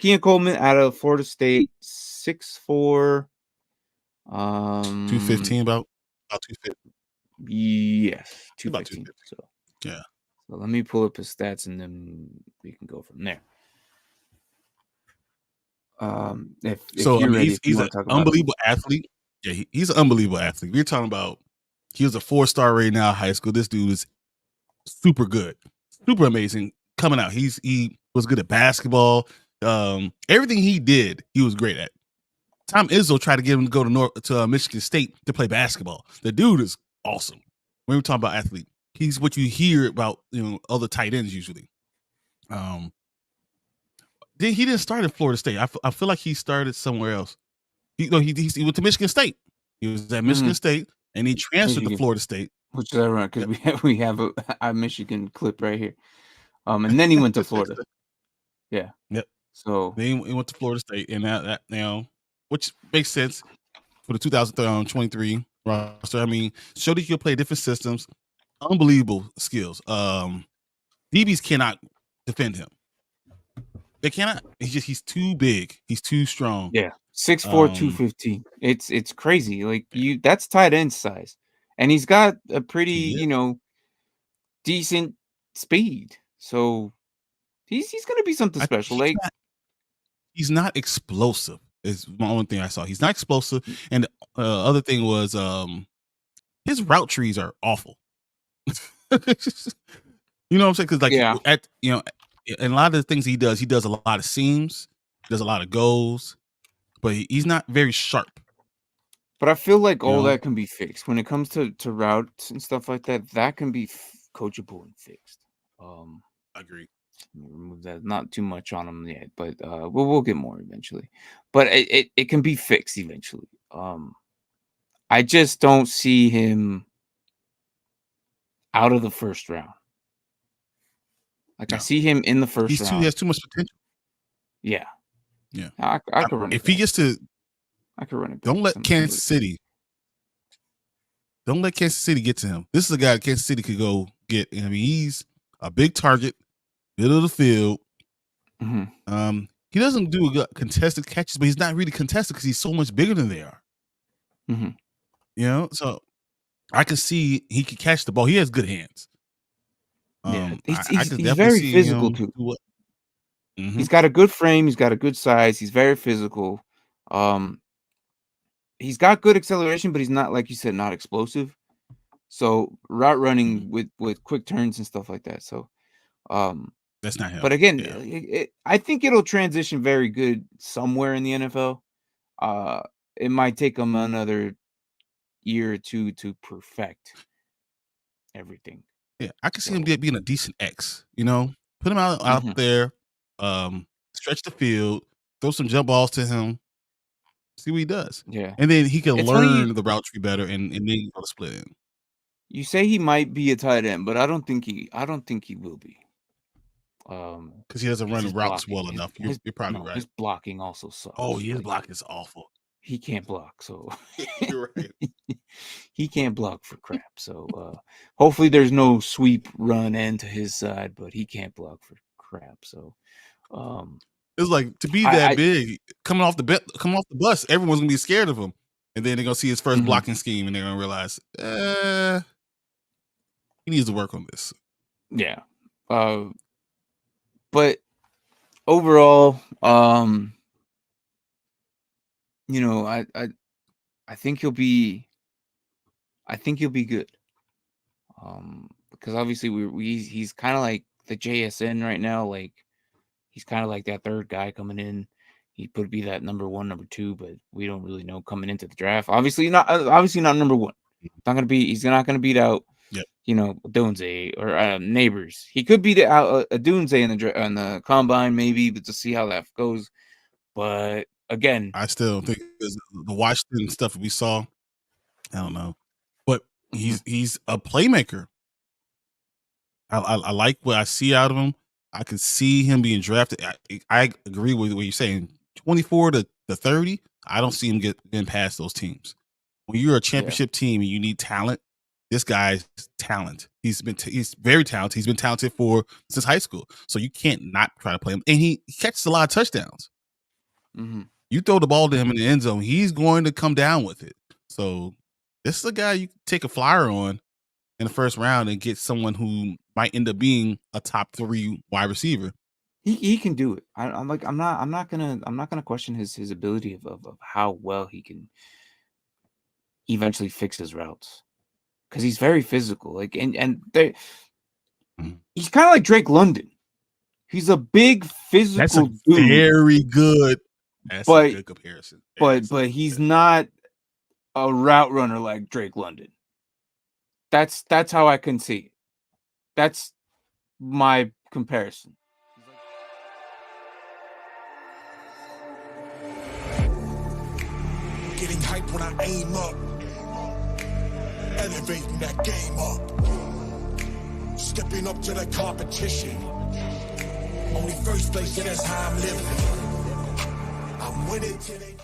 Keon Coleman out of Florida State, 6'4". 215, about 250. Yes, About 215. 250. So Yeah. So let me pull up his stats and then we can go from there. If So you're I mean, ready, if you he's an want to talk about unbelievable athlete. Yeah, he's an unbelievable athlete. We're talking about he was a 4-star right now in high school. This dude is super good, super amazing coming out. He was good at basketball. Everything he did, he was great at. Tom Izzo tried to get him to go to Michigan State to play basketball. The dude is awesome. When we're talking about athlete, he's what you hear about, other tight ends usually. He didn't start at Florida State. I feel like he started somewhere else. He went to Michigan State. He was at Michigan State, and he transferred to Florida State. Which is ironic because we have a Michigan clip right here. And then he went to Florida. Yeah. Yep. So then he went to Florida State, and that which makes sense for the 2023 roster. I mean, showed that you can play different systems. Unbelievable skills. DBs cannot defend him. They cannot. He's too big. He's too strong. Yeah. 6'4", 215. It's crazy. Like that's tight end size. And he's got a pretty, decent speed. So he's gonna be something special. He's not explosive. Is my only thing I saw. He's not explosive. And the other thing was his route trees are awful. You know what I'm saying? Because and a lot of the things he does a lot of seams, does a lot of goals, but he's not very sharp. But I feel like all that can be fixed when it comes to routes and stuff like that. That can be coachable and fixed. Agree. Remove that. Not too much on him yet, but we'll get more eventually. But it can be fixed eventually. I just don't see him out of the first round. I see him in the first round. He has too much potential. Yeah. Yeah. I could run it. If he gets to, I could run it. Don't let Kansas City. Don't let Kansas City get to him. This is a guy Kansas City could go get. I mean, he's a big target, middle of the field. Mm-hmm. He doesn't do contested catches, but he's not really contested because he's so much bigger than they are. Mm-hmm. So I can see he can catch the ball. He has good hands. He's very physical too. He's got a good frame. He's got a good size. He's very physical. He's got good acceleration, but he's not, like you said, not explosive. So route running with quick turns and stuff like that. So that's not him. But again, I think it'll transition very good somewhere in the NFL. It might take him another year or two to perfect everything. Yeah, I can see him being a decent X. Put him out there, stretch the field, throw some jump balls to him, see what he does. Yeah, and then he can learn the route tree better, and then go to split in. You say he might be a tight end, but I don't think he will be. Because he doesn't run routes well enough. You're probably right. His blocking also sucks. Oh, his block is awful. He can't block, so you're right. He can't block for crap. So hopefully there's no sweep run end to his side, but he can't block for crap. So it's like to be that big, coming off the bus, everyone's gonna be scared of him, and then they're gonna see his first blocking scheme, and they're gonna realize he needs to work on this. Yeah, but overall, I think he'll be. I think he'll be good. Because obviously he's kind of like the JSN right now. Like he's kind of like that third guy coming in. He could be that number 1, number 2, but we don't really know coming into the draft. Obviously not number 1. He's not gonna beat out. Yep. Dunze or Neighbors. He could beat out a Dunze in the combine maybe, but to see how that goes. But again, I still think the Washington stuff we saw. I don't know, but he's a playmaker. I like what I see out of him. I can see him being drafted. I agree with what you're saying. 24 to 30. I don't see him getting past those teams. When you're a championship team and you need talent, this guy's talent. He's very talented. He's been talented since high school. So you can't not try to play him. And he catches a lot of touchdowns. You throw the ball to him in the end zone, he's going to come down with it. So this is a guy you can take a flyer on in the first round and get someone who might end up being a top 3 wide receiver. He can do it. I'm not gonna question his ability of how well he can eventually fix his routes, because he's very physical. Like and he's kind of like Drake London. He's a big physical dude. Very good. That's a good comparison. But he's not a route runner like Drake London. That's how I can see it. That's my comparison. Getting hype when I aim up, elevating that game up, stepping up to the competition. Only first place, yeah, that's how I'm living. I'm winning till they